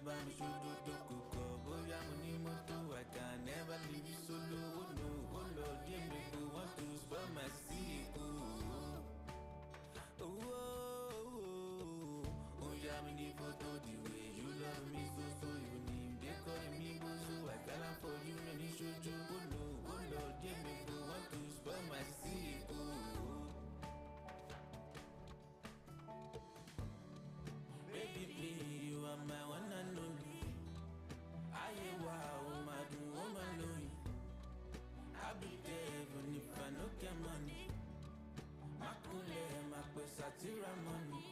bami shodo dokuko. Boya money moto, I can never leave you solo. Oh no, oh Lord, yeah, me go want to spell my sequel. Oh, oh, oh, oh, yeah, me need photo the way you love me so you need they calling me bozo. I can't for you, many should you. Oh no, oh Lord, yeah, me go want to spell my sequel. Baby, please, you are my one and only. I wow, my do, oh my lonely. I'll be there even if I no get money. My cool, my pesa tira money.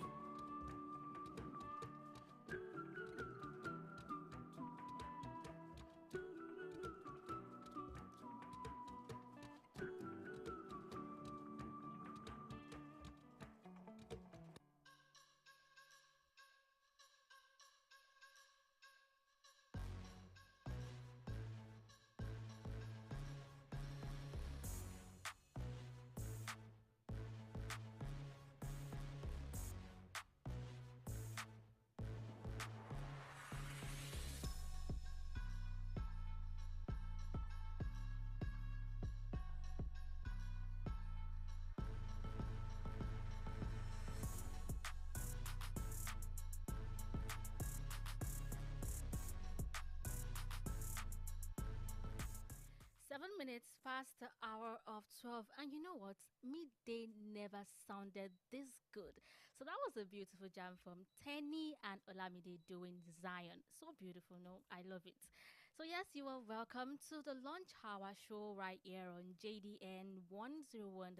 7 minutes past the hour of 12, and you know what? Midday never sounded this good. So that was a beautiful jam from Tenny and Olamide doing Zion. So beautiful, no? I love it. So yes, you are welcome to the Lunch Hour show right here on JDN 101.5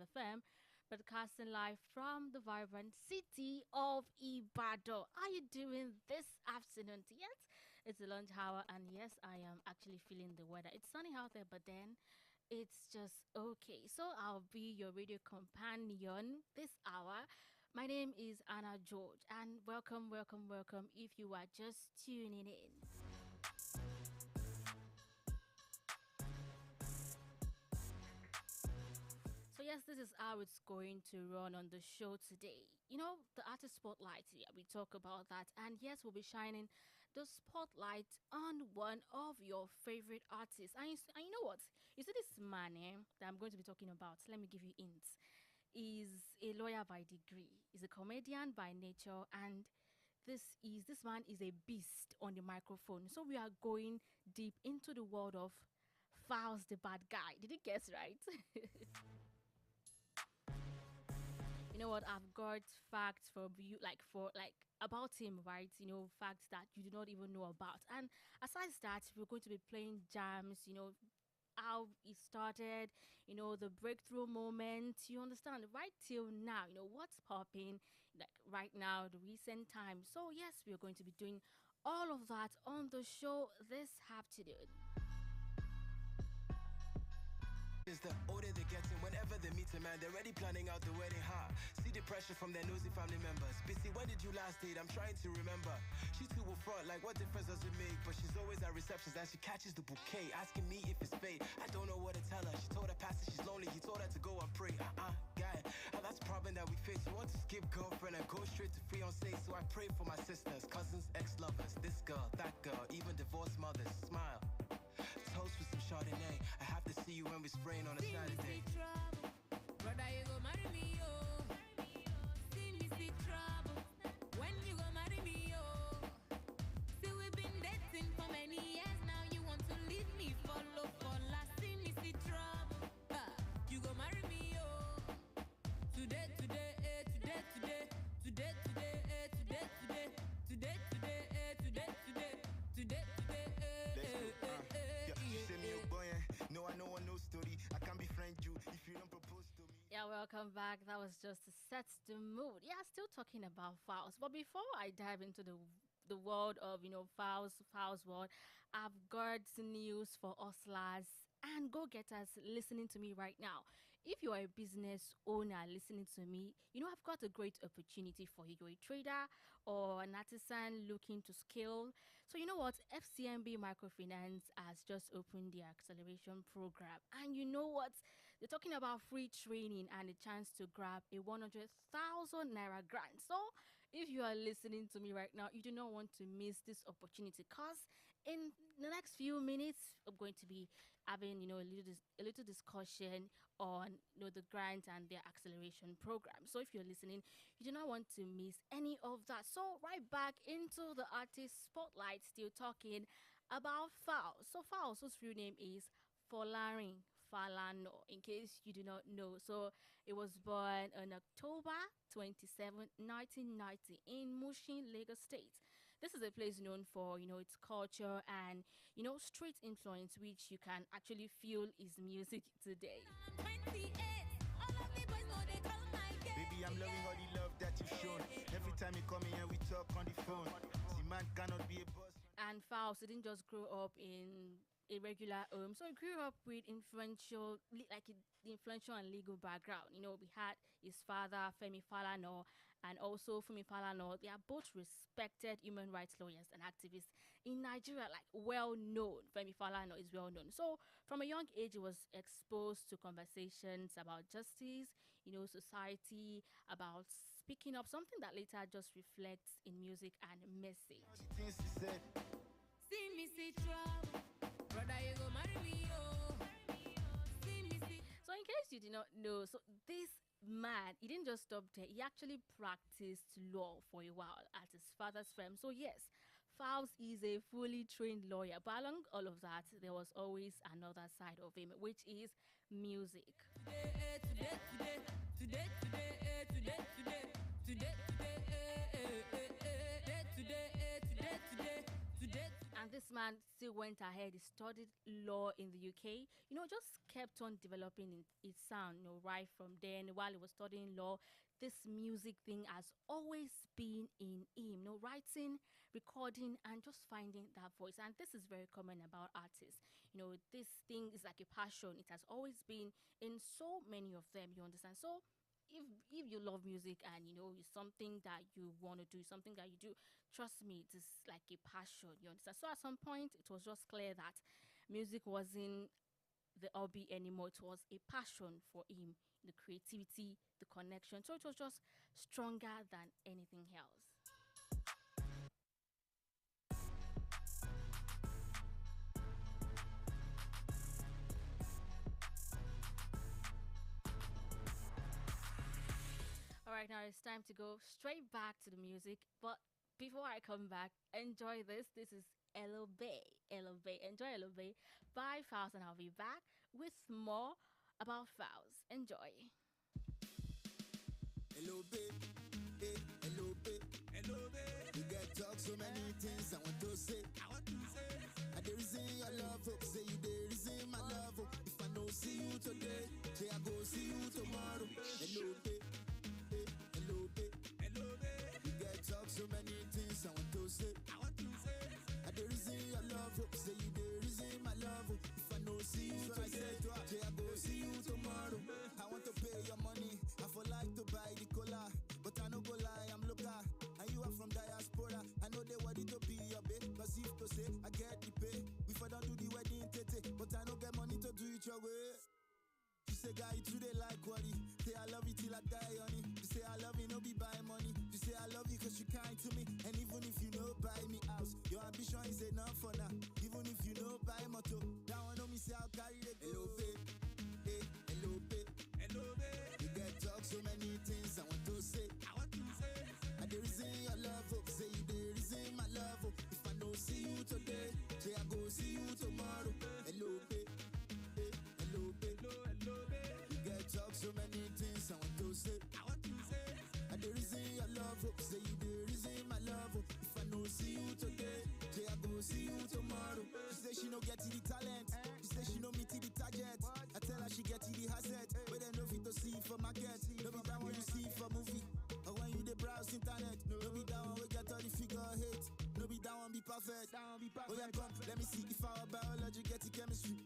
FM, broadcasting live from the vibrant city of Ibadan. How are you doing this afternoon? Yes, it's the lunch hour, and yes, I am actually feeling the weather. It's sunny out there, but then it's just okay. So I'll be your radio companion this hour. My name is Anna George, and welcome, welcome, welcome if you are just tuning in. So yes, this is how it's going to run on the show today. You know, the artist spotlight, yeah, we talk about that. And yes, we'll be shining the spotlight on one of your favorite artists. And you know what? You see this man that I'm going to be talking about. Let me give you hints. Is a lawyer by degree. He's a comedian by nature, and this man is a beast on the microphone. So we are going deep into the world of Files the Bad Guy. Did you guess right? You know what? I've got facts for you, like about him, right? You know, facts that you do not even know about. And aside that, we're going to be playing jams. You know, how it started. You know, the breakthrough moment. You understand? Right till now, you know what's popping, like right now, the recent time. So yes, we're going to be doing all of that on the show this afternoon. Is the older they're getting, whenever they meet a man, they're already planning out the wedding. See the pressure from their nosy family members. Busy, when did you last date? I'm trying to remember. She too will front, like what difference does it make? But she's always at receptions and she catches the bouquet, asking me if it's fate. I don't know what to tell her. She told her pastor she's lonely. He told her to go and pray. Guy, that's the problem that we face. You want to skip girlfriend and go straight to fiancé. So I pray for my sisters, cousins, ex-lovers, this girl, that girl, even divorced mothers. Smile. Toast with some Chardonnay. I have to see you when we're spraying on a Saturday. Brother, you go marry me, oh. See me see trouble. When you go marry me, oh. See we've been dating for many years now. You want to leave me, follow for last. See me see trouble. You go marry me, oh. Today, today, today, today, today, today, today, today, today, today, today, today, today, today. No, I know no story. I can't befriend you if you don't propose to me. Yeah, welcome back. That was just to set the mood. Yeah, still talking about files. But before I dive into the world of, you know, files world, I've got news for hustlers and go-getters listening to me right now. If you are a business owner listening to me, you know, I've got a great opportunity for you. You're a trader or an artisan looking to scale. So you know what? FCMB Microfinance has just opened their acceleration program. And you know what? They're talking about free training and a chance to grab a 100,000 naira grant. So if you are listening to me right now, you do not want to miss this opportunity because in the next few minutes, I'm going to be having, a little discussion on, the grant and their acceleration program. So if you're listening, you do not want to miss any of that. So right back into the artist spotlight, still talking about Fowles. So Fowles, whose real name is Folarin Falano, in case you do not know. So it was born on October 27, 1990 in Mushin, Lagos State. This is a place known for, its culture and, street influence, which you can actually feel is music today. I'm 28. All of the boys know they call my game. Baby, I'm loving all the love that you've shown. Every time you come here, we talk on the phone. See, man cannot be a boss. And Faust didn't just grow up in a regular home, so he grew up with the influential and legal background. We had his father, Femi Falana, and also Femi Falana. They are both respected human rights lawyers and activists in Nigeria, like well known. Femi Falana is well known. So from a young age, he was exposed to conversations about justice, society, about speaking up, something that later just reflects in music and message. All the things he said. See me see trouble. Brother, you go marry me, oh. See me see. So in case you did not know, so this man, he didn't just stop there. He actually practiced law for a while at his father's firm. So yes, Fowles is a fully trained lawyer. But along all of that, there was always another side of him, which is music. And this man still went ahead. He studied law in the UK. Just kept on developing his sound. Right from then, while he was studying law, this music thing has always been in him. Writing, recording, and just finding that voice. And this is very common about artists. This thing is like a passion. It has always been in so many of them. You understand? So if you love music and it's something that you want to do, something that you do, trust me, it is like a passion. You understand? So at some point, it was just clear that music wasn't the hobby anymore. It was a passion for him, the creativity, the connection. So it was just stronger than anything else. All right, now it's time to go straight back to the music. But before I come back, enjoy this. This is Hello Bay. Hello Bay. Enjoy Hello Bay by Fowles, and I'll be back with more about Fowles. Enjoy. Hello, babe. Hey, hello, babe. Hello, babe. You get talk so many things I want to say. I the reason your love up. Say you the reason my love up. If I don't see you today, say I go see you tomorrow. Hello, babe. Hey, hello, babe. Hello, babe. You get talk so many things I want to say. I the reason your love up. Say you the reason my love up. If I don't see you today, say I go see you tomorrow. I want to pay your money. I for like to buy the cola, but I no go lie, I'm local. And you are from diaspora. I know they worry to be your babe. Cause if to say I get the pay, we for don't do the wedding tete, but I no get money to do it your way. You say guy you today like worry. Say I love you till I die, honey. You say I love you, no be buy money. You say I love you cause you kind to me. And even if you know buy me house, your ambition is enough for now. Even if you know buy motor, that one know me say I'll carry the hello babe. Hey, hello babe. Hello babe. You get talk so many things I want to say. I the reason your love up. Say you the reason my love up. If I don't see you today, say I go see you tomorrow. Hello babe. Hey, hello babe. Hello babe. You get talk so many things I want to say. I the reason your love up. Say you the reason my love up. If I don't see you today, say I go see you tomorrow. She say she no get the talent. She say she no meet the target. I tell her she get the asset, but then no fit to see for market. No be that one you see for movie, or when you the browse internet. No be that one we get all the figure hate. No be that one be perfect. Oh yeah, come, let me see if our biology get the chemistry.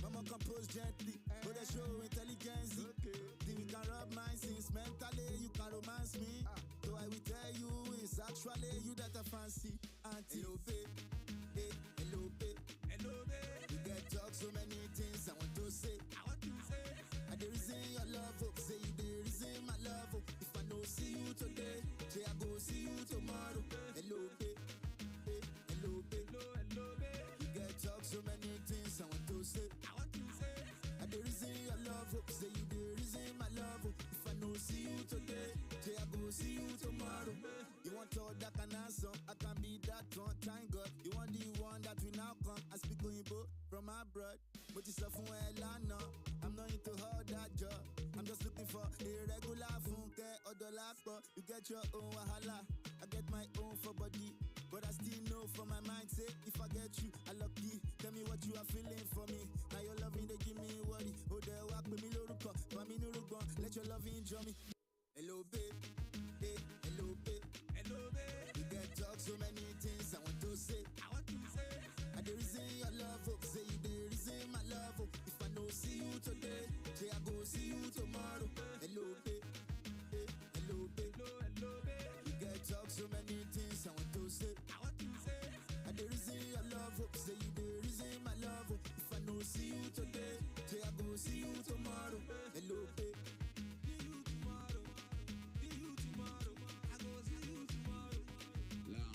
Mama compose gently, but they show intelligence. Then we can rub minds since mentally you can romance me. So I will tell you it's actually you that I fancy. Auntie, hello babe, hey, hello babe, hello babe. You get talk so many things I want to say. I the reason your love up. Say you the reason my love up. If I don't see you today, say I go see you see you today, say I go see you tomorrow. You want all that can answer, I can be that one. Thank God, you want the one that will now come. I speak Oyinbo from abroad, but it's a fun lana. I'm not into all that job. I'm just looking for a regular funke or dollar. You get your own wahala, I get my own for body. But I still know for my mind, say, if I get you, I lucky. Tell me what you are feeling for me. Now your loving, they give me worry. Oh, they walk with me, loruko. For me, no run. Let your loving enjoy me. Hello, babe. Hey, hello, babe. Hello, babe. We get talk so many things I want to say. I the reason your love, oh. Say you the reason my love, oh. If I no see you today, say I go see you tomorrow. Hello, babe. Hey, hello, babe. Hello, babe. We get talk so many things I want to say. I the reason your love, oh. Say you the reason my love, oh. If I no see you today, say I go see you tomorrow. Hello, babe. See you tomorrow. See you tomorrow. I go see you tomorrow. Hello.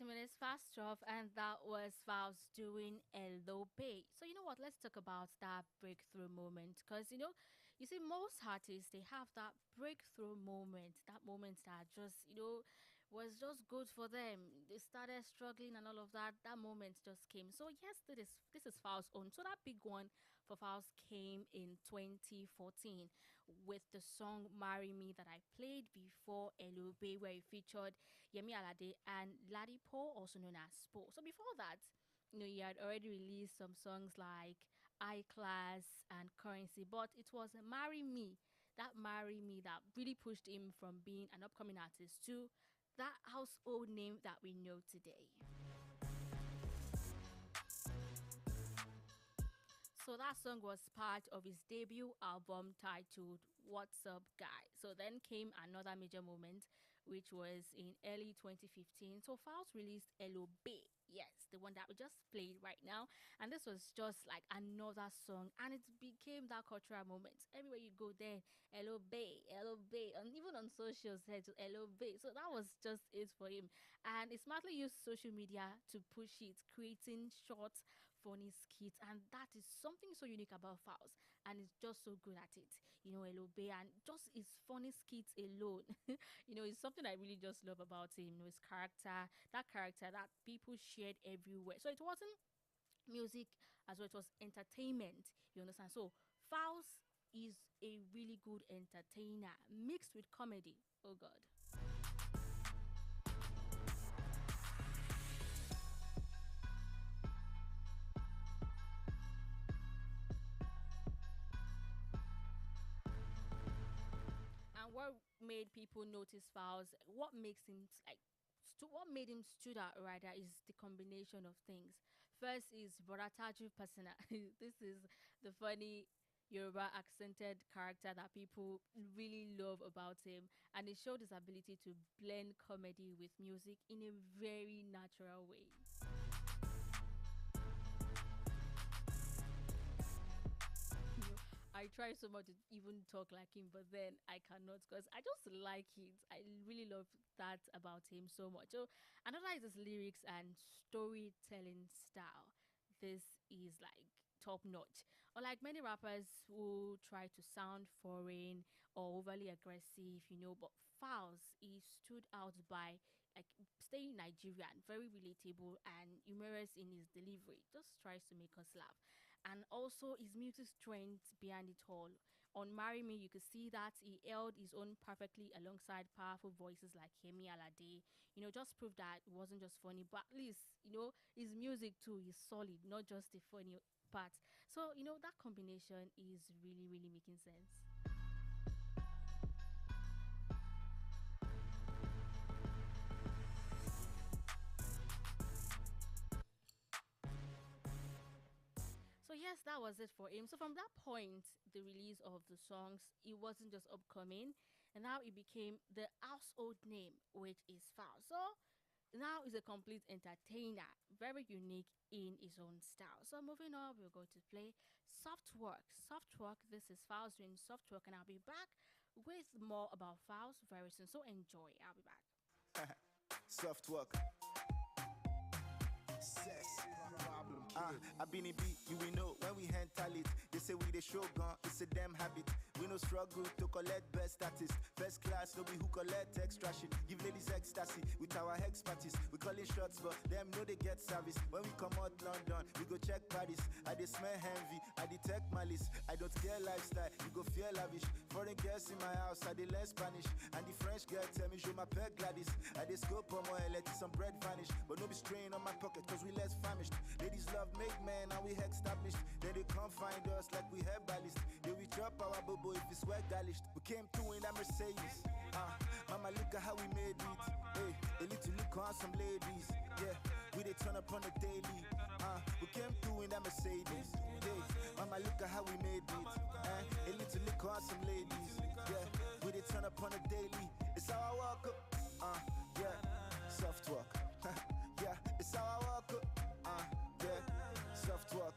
Minutes past 12, and that was Faust doing Hello Bay. So, you know what? Let's talk about that breakthrough moment. Because, you see, most artists, they have that breakthrough moment, that moment that just, was just good for them. They started struggling and all of that. That moment just came. So, yes, this is Faust's own. So, that big one for Faust came in 2014 with the song Marry Me that I played before Hello Bay, where he featured Yemi Alade and Ladipo, also known as Spo. So before that, he had already released some songs like I Class and Currency, but it was Marry Me that really pushed him from being an upcoming artist to that household name that we know today. So that song was part of his debut album titled What's Up Guy. So then came another major moment, which was in early 2015. So Faust released Hello Bay. Yes, the one that we just played right now. And this was just like another song. And it became that cultural moment. Everywhere you go there, Hello Bay, Hello Bay. And even on socials, Hello Bay. So that was just it for him. And he smartly used social media to push it, creating short, funny skits. And that is something so unique about Faust. And he's just so good at it. Hello Bay. And just his funny skits alone. It's something I really just love about him. His character that people shared everywhere. So it wasn't music as well, it was entertainment. You understand? So Faust is a really good entertainer mixed with comedy. Oh God. And what made people notice Faust, what makes him what made him stood out rather is the combination of things. First is Borataju Persona. This is the funny Yoruba accented character that people really love about him, and it showed his ability to blend comedy with music in a very natural way. I try so much to even talk like him, but then I cannot because I just like it. I really love that about him so much. So another is his lyrics and storytelling style. This is like top notch. Unlike many rappers who try to sound foreign or overly aggressive, but Faust, he stood out by like staying Nigerian, very relatable and humorous in his delivery. Just tries to make us laugh. And also his music strength behind it all. On Marry Me, you could see that he held his own perfectly alongside powerful voices like Yemi Alade. Just prove that it wasn't just funny, but at least, his music too is solid, not just the funny parts. So, that combination is really, really making sense. So yes, that was it for him. So from that point, the release of the songs, it wasn't just upcoming, and now it became the household name, which is Foul. So now is a complete entertainer, very unique in his own style. So moving on, we're going to play Soft Work. Soft Work, this is Fowls doing Soft Work, and I'll be back with more about Fowls very soon. So enjoy. I'll be back. Soft work. Sex problem. I been a beat, you will know when we handle it. They say we the show gun, it's a damn habit. We no struggle to collect best artists. First class, no be who collect extra shit. Give ladies ecstasy with our expertise. We call it shots, but them know they get service. When we come out London, we go check Paris. I dey smell envy, I detect malice. I don't care lifestyle, you go fear lavish. Foreign girls in my house, I dey learn Spanish. And the French girl tell me, je m'appelle Gladys. I dey scope on my let some bread vanish. But no be strain on my pocket, cause we less famished. Ladies love make man, and we established. Then they come find us like we have ballast. Then we drop our bobo if it's well garnished. We came through in that Mercedes. Mama, look at how we made it. Hey, a little look on some ladies. Yeah, we they turn up on the daily. We came through in that Mercedes. Hey, mama, look at how we made it. A little look on some ladies. Yeah, we they turn up on the daily. It's how I walk up. Yeah, soft walk. Yeah, it's how I walk up. Yeah, soft walk.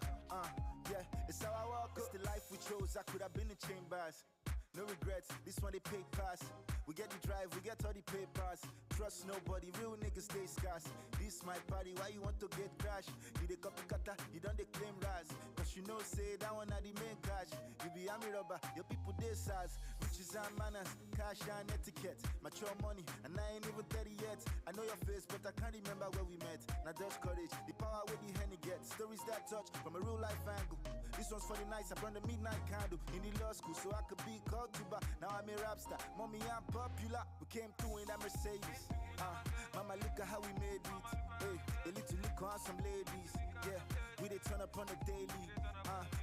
Yeah, it's how I walk up. It's the life we chose. I could have been in chambers. No regrets, this one they pay pass. We get the drive, we get all the papers. Trust nobody, real niggas stay scarce. This my party, why you want to get crash? You the copycatter, you don't they claim rise. Cause you know say that one are the main cash. You be army robber, your people they size. Riches and manners, cash and etiquette. Mature money, and I ain't even 30 yet. I know your face, but I can't remember where we met. Now just courage, the power where the henny gets. Stories that touch from a real life angle. This one's for the nights, I burn the midnight candle in the law school so I could be called to bar. Now I'm a rap star, mommy I'm popular. We came through in that Mercedes. Mama look at how we made it. Hey, a little look on some ladies. Yeah, we they turn up on the daily.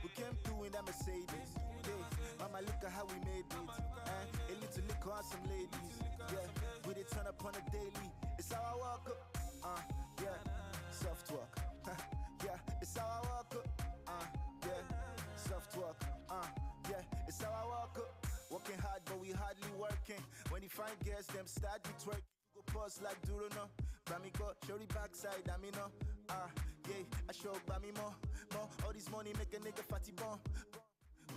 We came through in that Mercedes. Hey, mama look at how we made it. A little look on some ladies. Yeah, we they turn up on the daily. It's how I walk up. Yeah, soft walk. Yeah, it's how I walk up. Yeah, soft walk. Yeah, it's how I walk up. Working hard, but we hardly working. When you find girls, them start to twerk. You go pause like Durono. Bamiko, show the backside, I mean, no. Yeah, I show Bamimo. More, all this money make a nigga fatty bomb.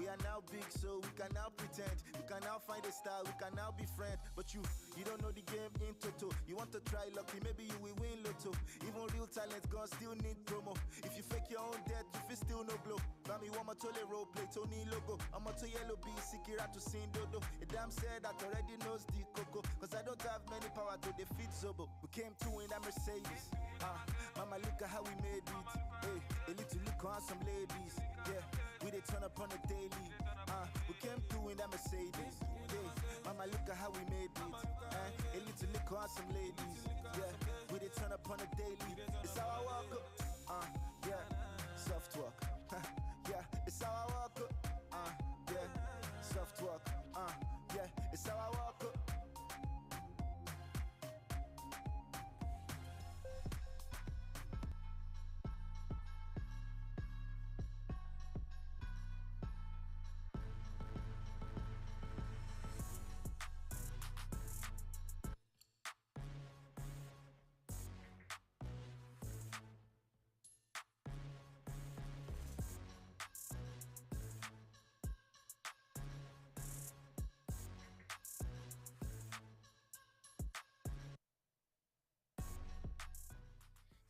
We are now big, so we can now pretend. We can now find a style, we can now be friends. But you don't know the game in toto. You want to try lucky, maybe you will win lotto. Even real talent gon' still need promo. If you fake your own death, you feel still no blow. Bami want to role play, Tony logo. I'm to yellow B, Sikira to sing dodo. A damn said that already knows the coco. Cause I don't have many power to defeat Zobo. We came through in that Mercedes. Mama look at how we made it. Hey, a little look on some ladies. Yeah, we they turn up on the daily. We came through in that Mercedes. Hey, mama look at how we made it. A little look on some ladies. Yeah, we they turn up on the daily. It's how I walk up. Yeah, soft walk. Yeah, it's how I walk up. Yeah, soft walk. Yeah, it's how I walk up.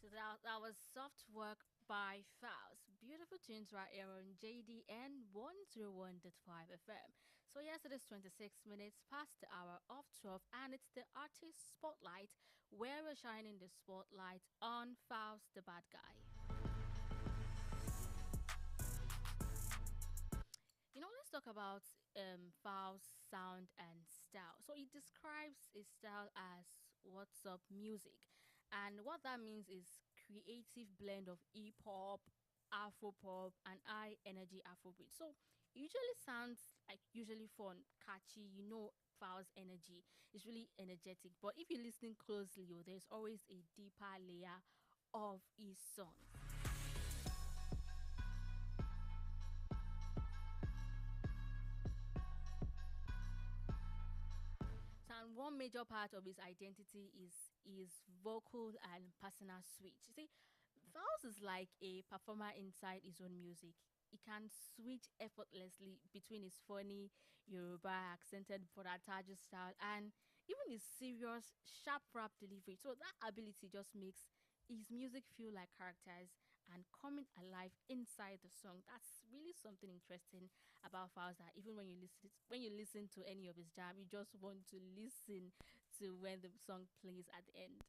So that was Soft Work by Faust. Beautiful tunes right here on JDN 101.5 FM. So yes, it is 26 minutes past the hour of 12 and it's the artist spotlight where we're shining the spotlight on Faust the bad guy. You know, let's talk about Faust's sound and style. So it describes his style as what's up music. And what that means is creative blend of hip hop, Afro pop, and high energy Afrobeat. So it usually sounds like usually fun, catchy. You know, Faust's energy is really energetic. But if you're listening closely, there's always a deeper layer of his songs. one major part of his identity is vocal and personal switch. You see, Faust is like a performer inside his own music. He can switch effortlessly between his funny Yoruba accented Porataja style and even his serious sharp rap delivery. So that ability just makes his music feel like characters and coming alive inside the song. That's really something interesting about Faust, that even when you listen to any of his jam, you just want to listen to when the song plays at the end.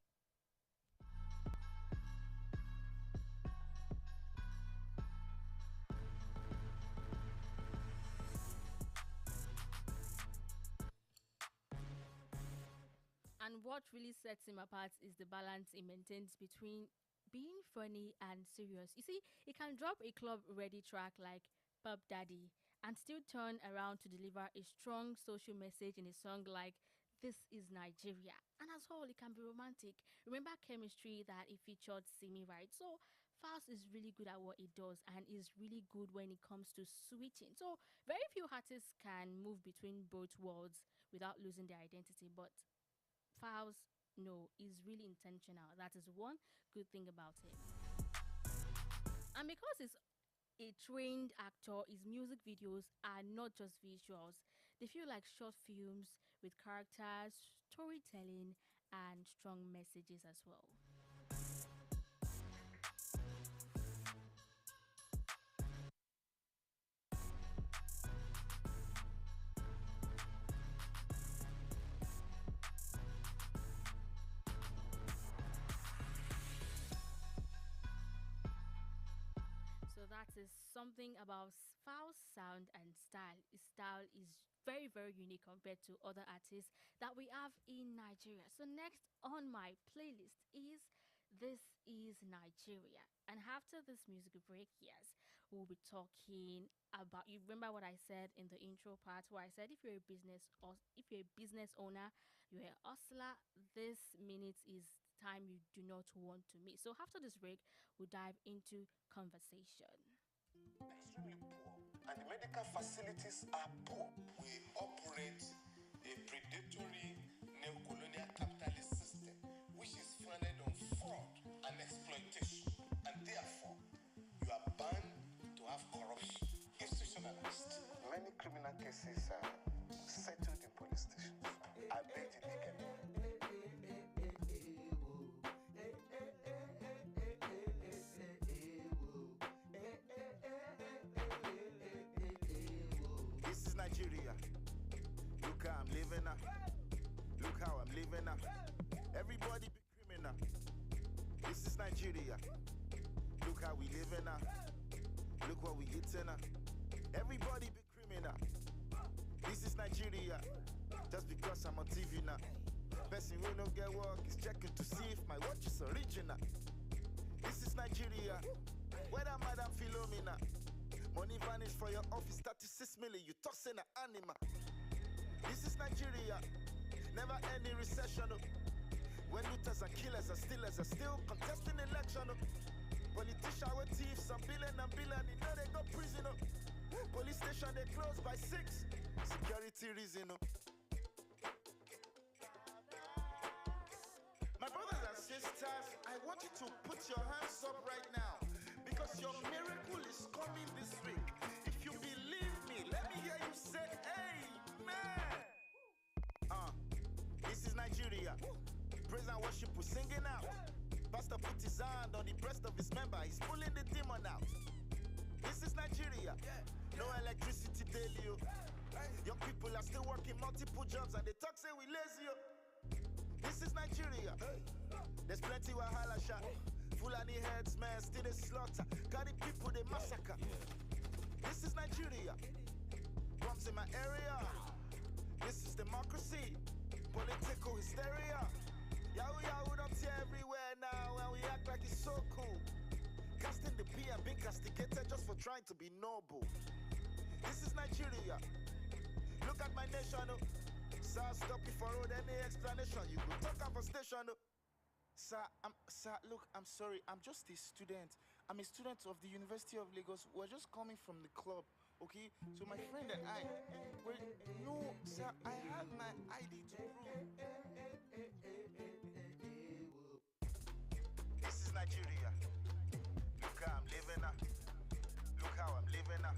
And what really sets him apart is the balance he maintains between being funny and serious. You see, he can drop a club ready track like Pub Daddy and still turn around to deliver a strong social message in a song like This is Nigeria. And as well, it can be romantic. Remember Chemistry that he featured Simi, right? So Faust is really good at what he does and is really good when it comes to switching. So very few artists can move between both worlds without losing their identity, but Faust, no, is really intentional. That is one good thing about him. And because he's a trained actor, his music videos are not just visuals. They feel like short films with characters, storytelling, and strong messages as well. So that is something about Faust's sound and style. His style is very, very unique compared to other artists that we have in Nigeria. So next on my playlist is This is Nigeria. And after this music break, yes, we'll be talking about, you remember what I said in the intro part where I said if you're a business or if you're a business owner, you're a hustler, this minute is time you do not want to miss. So after this break, we'll dive into conversation. Extremely poor, and the medical facilities are poor. We operate a predatory neo-colonial capitalist system which is founded on fraud and exploitation, and therefore you are bound to have corruption institutionalized. Many criminal cases are settled in police stations. I bet you they can. This is Nigeria. Look how I'm living now. Look how I'm living now. Everybody be criminal. This is Nigeria. Look how we living now. Look what we eating now. Everybody be criminal. This is Nigeria. Just because I'm on TV now. Person who don't get work is checking to see if my watch is original. This is Nigeria. Whether Madam Philomena. Money vanish for your office, 36 million, you tossing an animal. This is Nigeria. Never any recession. When looters and killers and stealers are still contesting election. Politicians with thieves, some billion and billion, you know they go prison. Police station they close by 6. Security reason. My brothers and sisters, I want you to put your hands up right now, because your miracle is coming this week. If you believe me, let me hear you say amen. This is Nigeria. Praise and worship, we're singing out. Pastor put his hand on the breast of his member, he's pulling the demon out. This is Nigeria. No electricity daily. Young people are still working multiple jobs and they talk say we lazy. This is Nigeria. There's plenty wahala shot. Fulani heads, man, still they slaughter. Got the people they massacre. This is Nigeria. Bombs in my area. This is democracy. Political hysteria. Yahoo Yahoo don't see everywhere now, and we act like it's so cool. Casting the P and being castigated just for trying to be noble. This is Nigeria. Look at my nation. Sir, stop before road any explanation. You could talk of a station. Sir, look, I'm sorry. I'm just a student. I'm a student of the University of Lagos. We're just coming from the club. Okay, so my friend and I were no, sir. I have my ID to prove. This is Nigeria. Look how I'm living up. Look how I'm living up.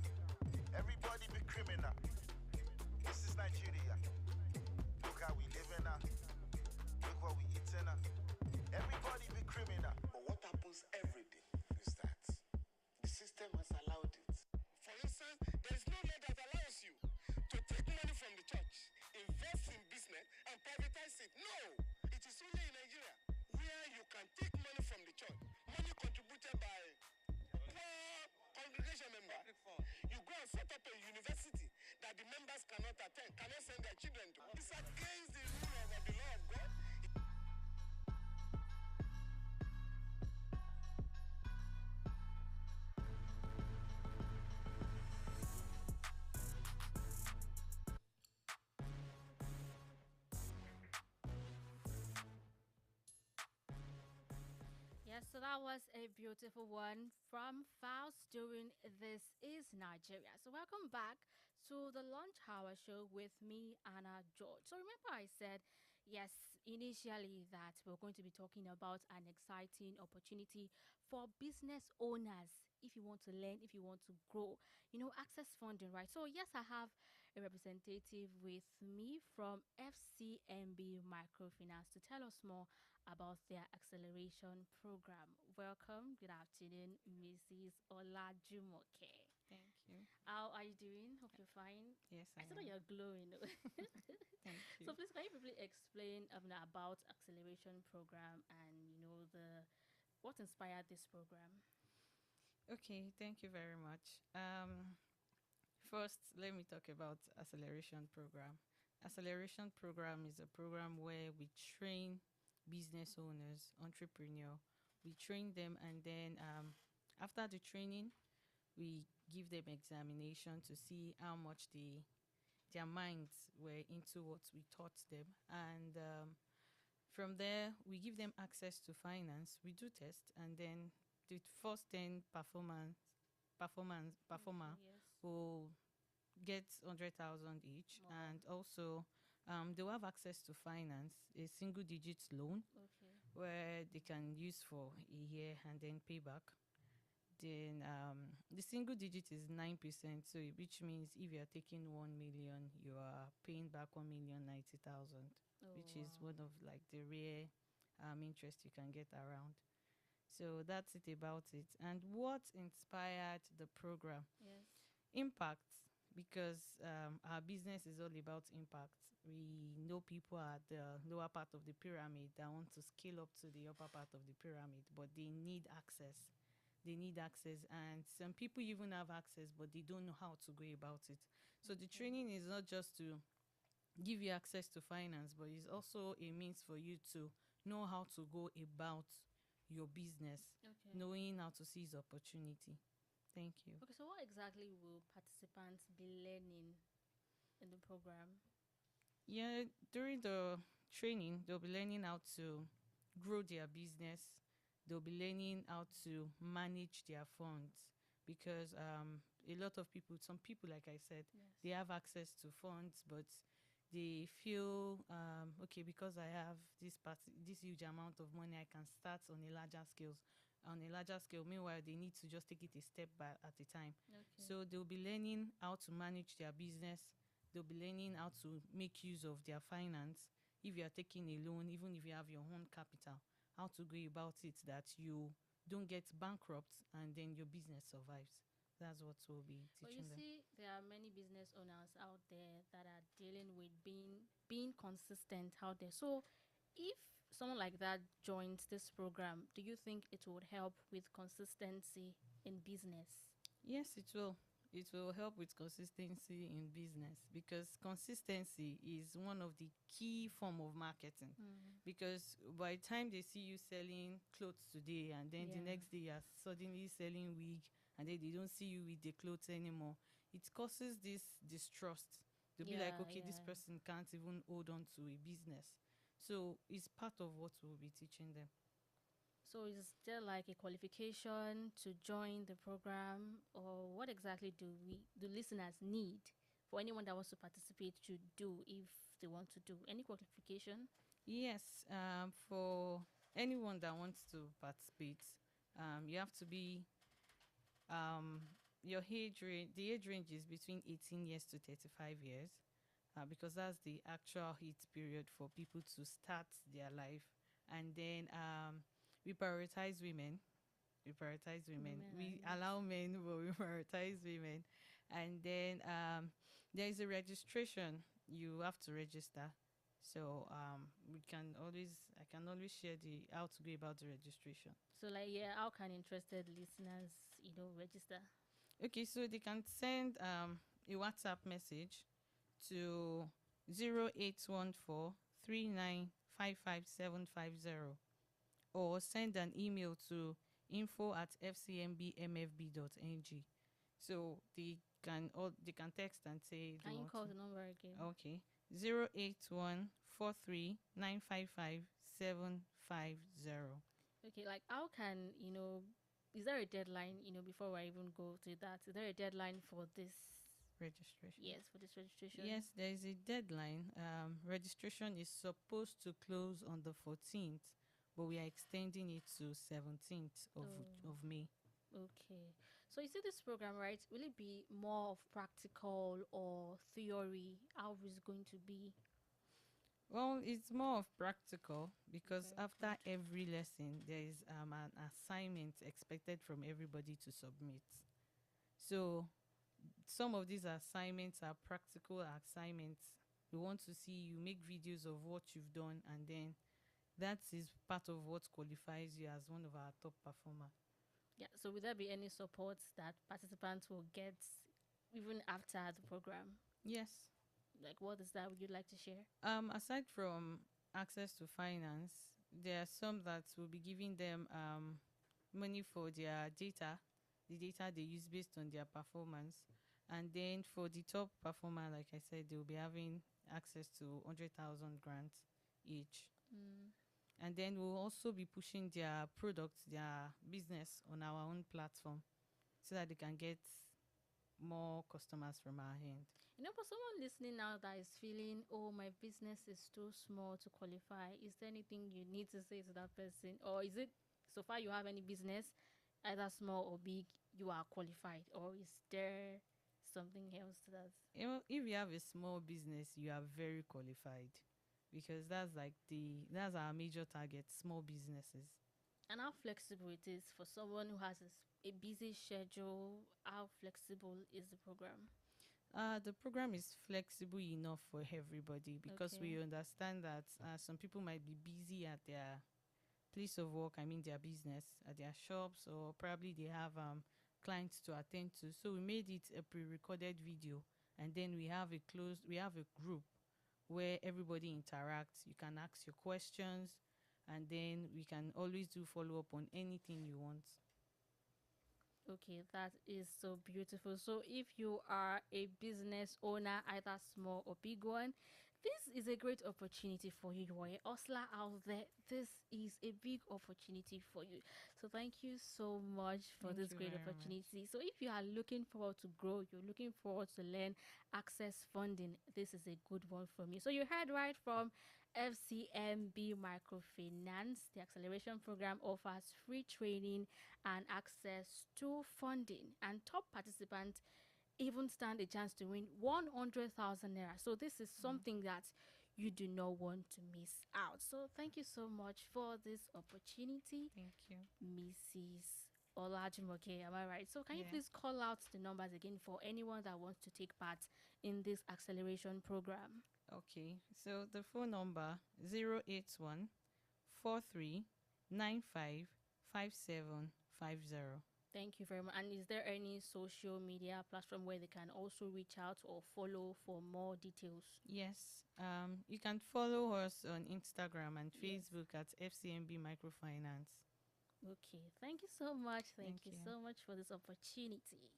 Everybody be criminal. This is Nigeria. Look how we living up. Look what we eating up. Everybody be criminal. But what happens every day is that the system has allowed it. For instance, there is no law that allows you to take money from the church, invest in business, and privatize it. No! It is only in Nigeria where you can take money from the church, money contributed by poor congregation members. You go and set up a university that the members cannot attend, cannot send their children to. It's against the rule of the law of God. Yes, so that was a beautiful one from Faust doing This Is Nigeria. So welcome back to the Lunch Hour show with me, Anna George. So remember I said, yes, initially that we're going to be talking about an exciting opportunity for business owners if you want to learn, if you want to grow, access funding, right? So yes, I have a representative with me from FCMB Microfinance to tell us more about their acceleration program. Welcome. Good afternoon, Mrs. Olajumoke. Thank you. How are you doing? Hope you're fine. Yes, I I saw that am. you're glowing. Thank you. So please, can you briefly explain about acceleration program and the what inspired this program? Okay, thank you very much. First, let me talk about acceleration program. Acceleration program is a program where we train business owners, entrepreneur. We train them, and then after the training, we give them examination to see how much their minds were into what we taught them, and from there we give them access to finance. We do test, and then the first 10 performer Yes. will get 100,000 each, Wow. and also they'll have access to finance, a single digit loan Okay. where they can use for a year and then pay back. Then the single digit is 9%, so which means if you are taking 1 million, you are paying back 1,090,000, Oh, which is wow. one of like the rare interest you can get around. So that's it about it. And what inspired the program? Yes. Impact, because our business is all about impact. We know people at the lower part of the pyramid that want to scale up to the upper part of the pyramid, but they need access. They need access, and some people even have access, but they don't know how to go about it. So the training is not just to give you access to finance, but it's also a means for you to know how to go about your business, Okay. knowing how to seize opportunity. Thank you. Okay, so what exactly will participants be learning in the program? Yeah, during the training, they'll be learning how to grow their business. They'll be learning how to manage their funds, because a lot of people, some people, like I said, Yes. they have access to funds, but they feel okay, because I have this huge amount of money, I can start on a larger scale. Meanwhile, they need to just take it a step at a time. Okay. So they'll be learning how to manage their business. They'll be learning how to make use of their finance. If you are taking a loan, even if you have your own capital, how to go about it that you don't get bankrupt and then your business survives. That's what we'll be But you teaching them. see, there are many business owners out there that are dealing with being consistent out there. So, if someone like that joins this program, do you think it would help with consistency in business? Yes, it will. It will help with consistency in business, because consistency is one of the key form of marketing. Because by the time they see you selling clothes today, and then the Yeah. next day you're suddenly selling wig, and then they don't see you with the clothes anymore, it causes this distrust. They'll be like, okay, this Yeah. person can't even hold on to a business. So it's part of what we'll be teaching them. So is there like a qualification to join the program, or what exactly do listeners need for anyone that wants to participate to do if they want to do any qualification? Yes, for anyone that wants to participate, you have to be um, your age range. The age range is between 18 years to 35 years, because that's the actual heat period for people to start their life. And then we prioritize women. We prioritize women. Women We and allow men, but we prioritize women. And then there is a registration. You have to register. So I can always share the how to go about the registration. so like, yeah, how can interested listeners, register? Okay, so they can send a WhatsApp message to 0814 3955 750, or send an email to info@fcmbmfb.ng. So they can text and say they Can you want call to. the number again? Okay, 08143955 750. Okay, like how can, is there a deadline, before I even go to that? Is there a deadline for this? Registration. Yes, for this registration. Yes, there is a deadline. Registration is supposed to close on the 14th, but we are extending it to 17th Oh. of May. Okay. So you see this program, right? Will it be more of practical or theory? How is it going to be? Well, it's more of practical because Very after good. every lesson, there is an assignment expected from everybody to submit. So some of these assignments are practical assignments. We want to see you make videos of what you've done, and then that is part of what qualifies you as one of our top performers. Yeah. So will there be any support that participants will get even after the program? Yes. Like, what is that? Would you like to share? Aside from access to finance, there are some that will be giving them money for their data, the data they use based on their performance. And then for the top performer, like I said, they will be having access to 100,000 grants each. Mm. And then we'll also be pushing their products, their business on our own platform so that they can get more customers from our end. For someone listening now that is feeling, oh, my business is too small to qualify, is there anything you need to say to that person? Or is it, so far you have any business, either small or big, you are qualified? Or is there something else to that? If you have a small business, you are very qualified because that's our major target, small businesses. And how flexible it is for someone who has a busy schedule? How flexible is the program? The program is flexible enough for everybody because Okay. we understand that some people might be busy at their place of work, I mean their business, at their shops, or probably they have clients to attend to. So we made it a pre-recorded video, and then we have a group where everybody interacts. You can ask your questions, and then we can always do follow up on anything you want. Okay, that is so beautiful. So, if you are a business owner, either small or big one, this is a great opportunity for you. You are a hustler out there. This is a big opportunity for you. So, thank you so much for Thank this you great very much. opportunity. So, if you are looking forward to grow, you're looking forward to learn, access funding, this is a good one from you. So, you heard right from FCMB Microfinance. The acceleration program offers free training and access to funding, and top participants even stand a chance to win 100,000 naira. So this is something that you do not want to miss out. So thank you so much for this opportunity, Thank you. Mrs. Olajimoke. Am I right? So can you Yeah. please call out the numbers again for anyone that wants to take part in this acceleration program? Okay, so the phone number 081 43955750. Thank you very much. And is there any social media platform where they can also reach out or follow for more details? Yes, you can follow us on Instagram and Yes. Facebook at FCMB Microfinance. Okay. Thank you so much. Thank Thank you you. so much for this opportunity.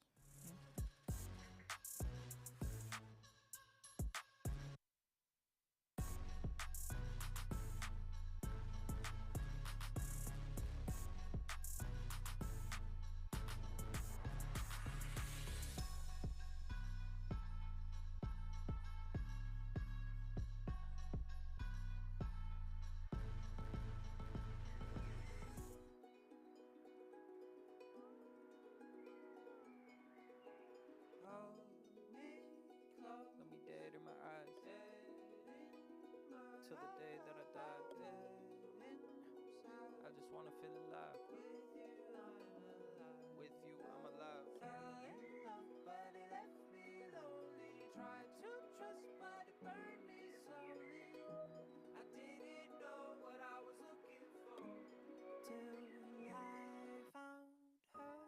till the day that I die. I just wanna feel alive. With you, I'm alive. Fell in love, but it left me lonely. Tried to trust, but it burned me slowly. I didn't know what I was looking for till I found her.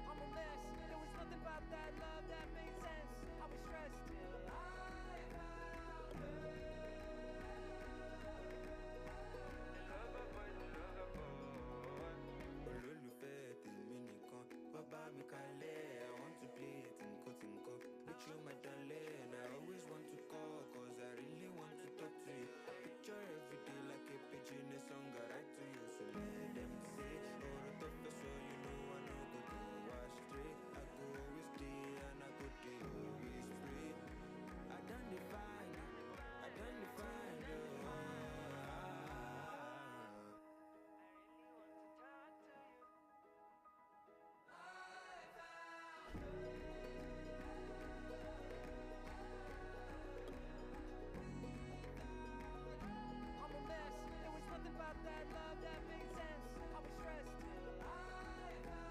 I'm a mess. There was nothing about that love that made sense. I was stressed till I found her. Olólùfẹ́ tèmi nìkan, bàbá mi kalẹ̀. I want to play tìǹkọ̀ tìǹkọ̀. With you, my darling, I always want to call, cause I really want to talk to you. Picture every day like a page in a song I write to you. So let them say, oh, the professor, you know I know go do wash straight. I go always stay and I go day always free. I done the fine, I done the fine, oh. I'm a mess. There was nothing about that love that made sense. I was stressed till I found her.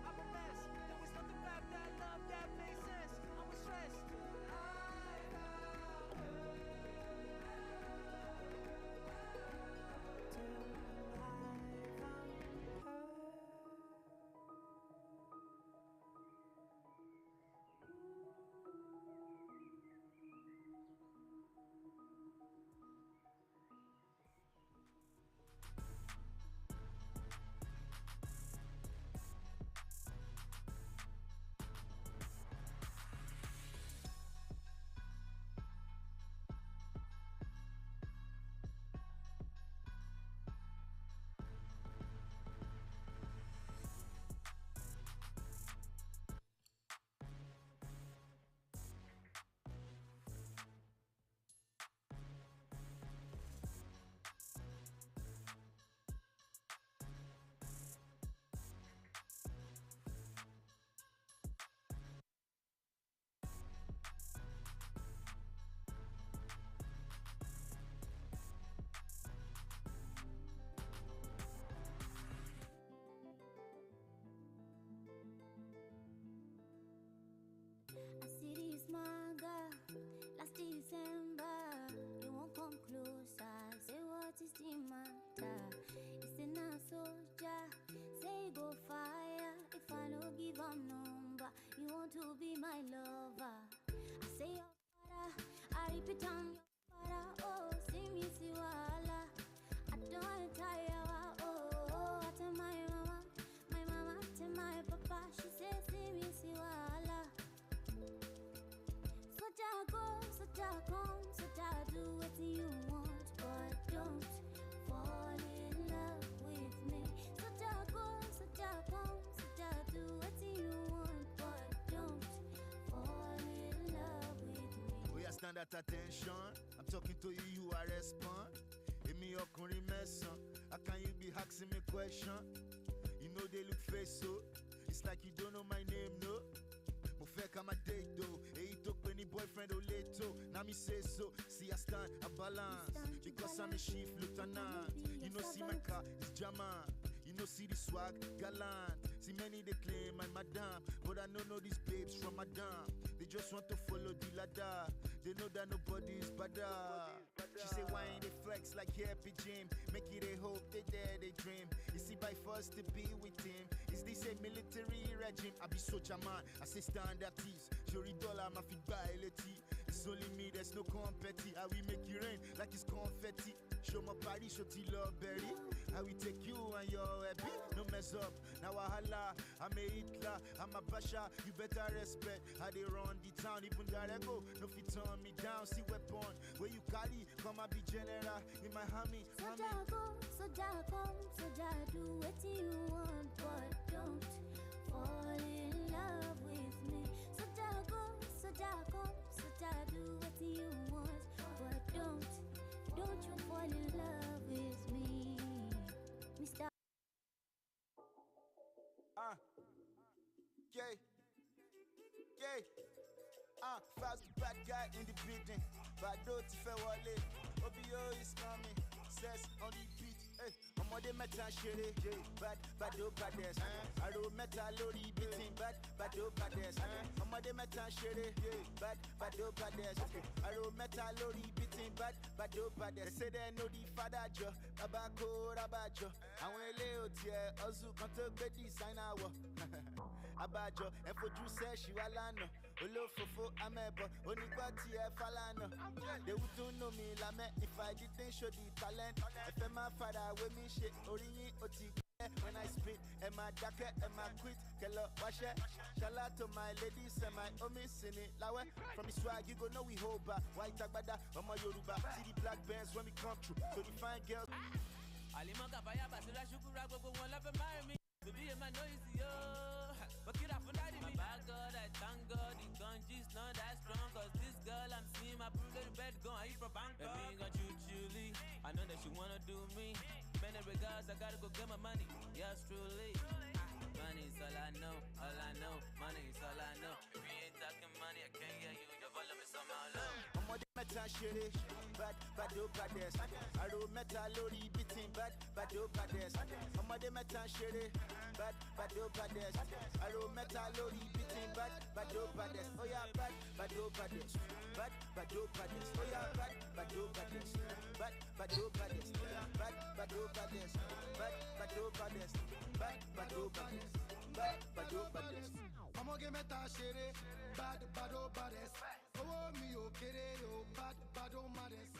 I'm a mess. There was nothing about that love that made sense. I was stressed till I found her. Till I found her. I see this manga last December. You won't come closer. Say what is the matter? It's in a soldier. Say go fire. If I don't give a number, you want to be my lover. I say your father. I repeat on your father. Oh, see me see wala. I don't tire. Oh, I tell my mama tell my papa. She says see me see wala. Soja go, soja come, soja do what you want, but don't fall in love with me. Soja go, soja come, soja do what you want, but don't fall in love with me. We are stand at attention. I'm talking to you, you are respond. Give me your curry messon. How can you be asking me question? You know they look face so. It's like you don't know my name, no. Mo fẹ́ ká má date though. Èyí tó pé ní boyfriend ò lè tó. Now me say so. See I stand a balance. Because I'm a chief lieutenant. You know see my car is German. You know see the swag gallant. See many they claim I'm madam, but I don't know these babes from madam. They just want to follow the ladder. They know that nobody is better. She say why ain't they flex like happy gym? Make it a hope they dare they dream. You see by force to be with him. Is this a military regime? I be soldier man. I say stand at ease. Jury dollar my feet by it's only me, there's no competi. How we make it rain like it's confetti. Show my body, show till love berry. How we take you and your happy. No mess up. Now I holla. I'm a Hitler, I'm a Basha. You better respect how they run the town. Even that I go, no fit turn me down. See weapon where you carry. Come and be general in my hammy. Soja go, soja come, soja do what you want, but don't fall in love with me. Soja go, so do what you want, but don't you fall in love with me, Mr. Yeah, yeah. Fast bad guy in the building. Bado Tife Wale. OBO is coming. Says on the beat. Hey, Amode Meta Shere. Bado Bades. Aro Meta Lori beating. Bado Bades. Amode Meta Shere. Bado Bades. Aro Meta Lori beating. Bado Bades. They say they know the father jo. Abako Rabajo. Awele Otie. Ozu Kanto Bedi Signer Wo. Abajo. And for you say she walano. Olofofo amebo, onibati e falano. They would don't know me lame if I didn't show the talent. If my father with me shit, orini oti. When I spit, am I dake, am I quit? Kello wash it. Shout out to my ladies and my homies in it. Lawe from the swag, you go know we hold back. White agbada, Omo Yoruba. See the black bands when we come through. So the fine girls. Alimanga Baya Basila Shukura Gogo one love marry me. To be in my noisy, yo. But get off and die me. By God, I thank God. The gunji's not that strong. Cause this girl I'm seeing, my blue little bed going. I eat from Bangkok. Let me got you, Julie. I know that she wanna do me. Many regards, I gotta go get my money. Yes, truly. Money's all I know. All I know. Money's all I know. If you ain't talking money, I can't hear you. Your volume is somehow low. Amode Meta Shere. Bado Bades. Aro Meta Lori beating. Bado Bades. Amode Meta Shere. Bado Bades. Aro Meta Lori beating. Bado Bades. Oh yeah, Bado Bades. Bado Bades. Oh yeah, Bado Bades. Bado Bades. Bado Bades. Bado Bades. Bado Bades. Bado Bades. Omoge Meta Shere. Bado Bades. FAWEMIMO kere yo. Bado Bades.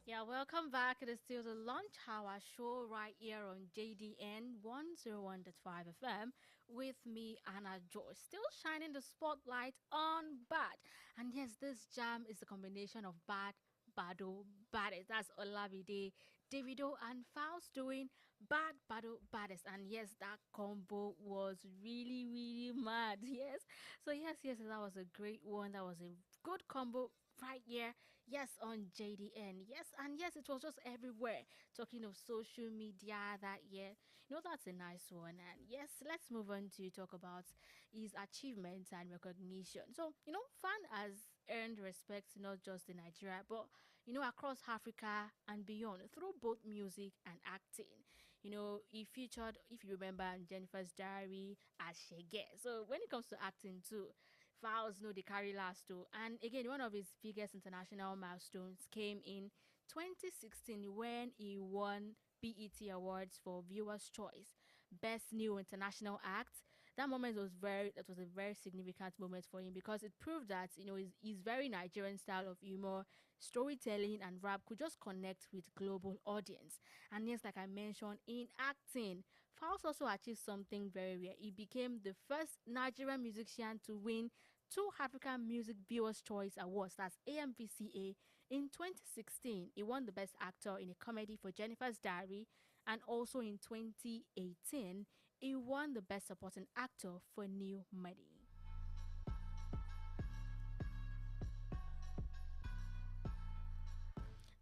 Yeah, welcome back. It is still the Lunch Hour show right here on JDN 101.5 FM with me, Anna Joy. Still shining the spotlight on Bad. And yes, this jam is a combination of Bad, Bado, Baddest. That's Olamide, Davido, and Faust doing Bad, Bado, Baddest. And yes, that combo was really, really mad. Yes. So, yes, that was a great one. That was a good combo right here. Yes, on JDN. Yes, and yes, it was just everywhere. Talking of social media that year. That's a nice one. And yes, let's move on to talk about his achievements and recognition. So, Fan has earned respect not just in Nigeria, but, across Africa and beyond through both music and acting. He featured, if you remember, in Jennifer's Diary as Shege. So, when it comes to acting too, Fouls know they carry last too. And again, one of his biggest international milestones came in 2016 when he won BET Awards for Viewers' Choice, Best New International Act. That was a very significant moment for him because it proved that, his very Nigerian style of humor, storytelling, and rap could just connect with global audience. And yes, like I mentioned, in acting, Faust also achieved something very rare. He became the first Nigerian musician to win 2 African Music Viewers' Choice Awards, that's AMVCA. In 2016, he won the Best Actor in a Comedy for Jennifer's Diary, and also in 2018, he won the Best Supporting Actor for New Money.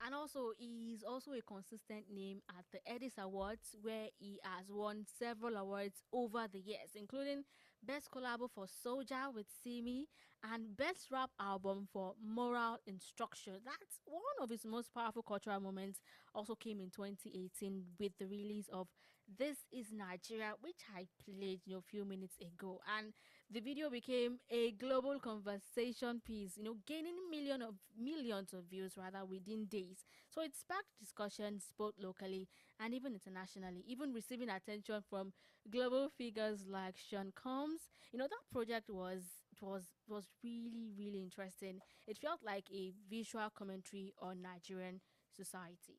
And also, he's also a consistent name at the Edis Awards, where he has won several awards over the years, including Best Collabo for Soldier with Simi and Best Rap Album for Moral Instruction. That's one of his most powerful cultural moments. Also came in 2018 with the release of This Is Nigeria, which I played a few minutes ago. And the video became a global conversation piece, gaining millions of views rather within days. So it sparked discussions both locally and even internationally, even receiving attention from global figures like Sean Combs. That project was really, really interesting. It felt like a visual commentary on Nigerian society.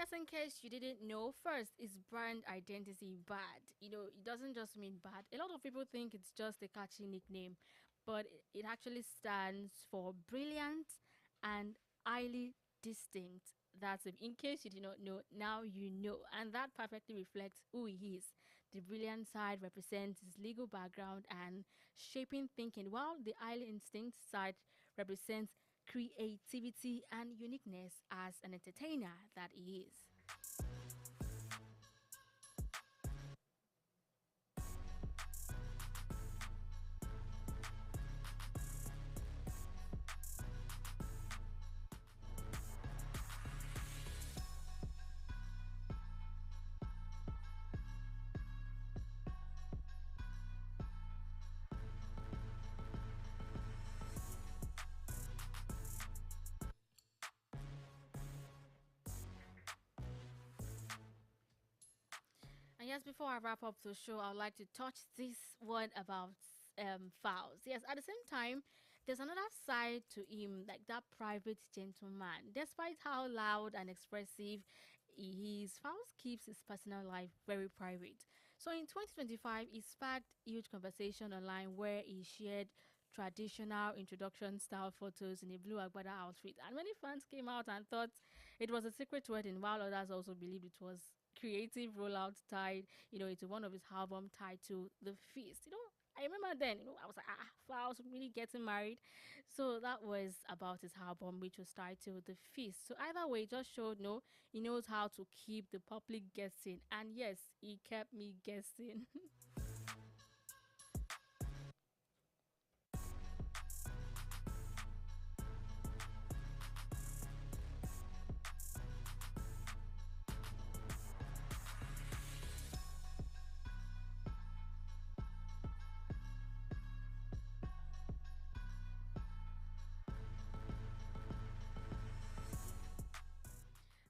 yes, in case you didn't know, first is brand identity bad. It doesn't just mean bad. A lot of people think it's just a catchy nickname, but it actually stands for brilliant and highly distinct. That's it. In case you did not know, now you know. And that perfectly reflects who he is. The brilliant side represents his legal background and shaping thinking, while the highly instinct side represents creativity and uniqueness as an entertainer that he is. And yes, before I wrap up the show, I'd like to touch this one about fouls. Yes, at the same time, there's another side to him, like that private gentleman. Despite how loud and expressive he is, Fouls keeps his personal life very private. So in 2025, he sparked huge conversation online where he shared traditional introduction style photos in a blue agbada outfit. And many fans came out and thought it was a secret wedding, while others also believed it was creative rollout tied, into one of his album titled The Feast. I remember then, I was like, Flowers really getting married. So that was about his album, which was titled The Feast. So either way, it just showed, no, he knows how to keep the public guessing. And yes, he kept me guessing.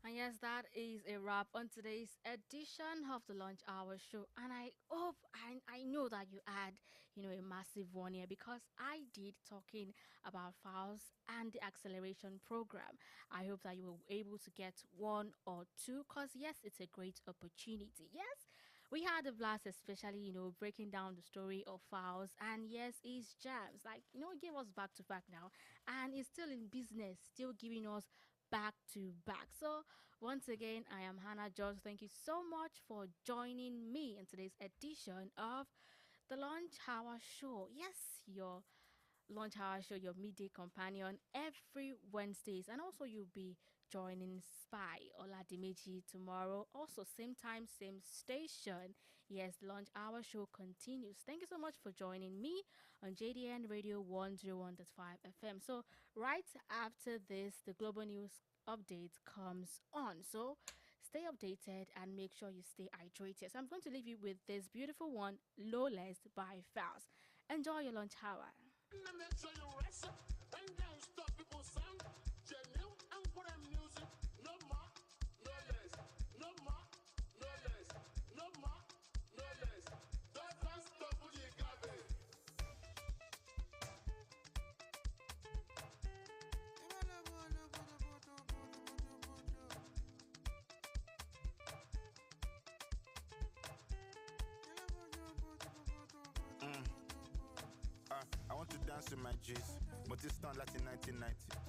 And yes, that is a wrap on today's edition of the Lunch Hour Show. And I hope, I know that you had, a massive one here, because I did, talking about files and the acceleration program. I hope that you were able to get one or two, because yes, it's a great opportunity. Yes, we had a blast, especially, breaking down the story of files. And yes, it's jams. Like, it gave us back to back now. And it's still in business, still giving us back to back. So once again, I am Hannah George. Thank you so much for joining me in today's edition of the Lunch Hour Show. Yes, your Lunch Hour Show, your midday companion every Wednesdays. And also you'll be joining Spy Oladimeji tomorrow. Also same time, same station. Yes, the Lunch Hour Show continues. Thank you so much for joining me on JDN Radio 101.5 FM. So right after this, the global news update comes on. So stay updated and make sure you stay hydrated. So I'm going to leave you with this beautiful one, Lawless by Fouls. Enjoy your lunch hour. Make sure you rest up and don't stop people sound. Genuine and put on music. No more, no less. No more, no less. No more, no less. Don't stop with the garbage. I want to dance with my G's. Motistan Latin 1990.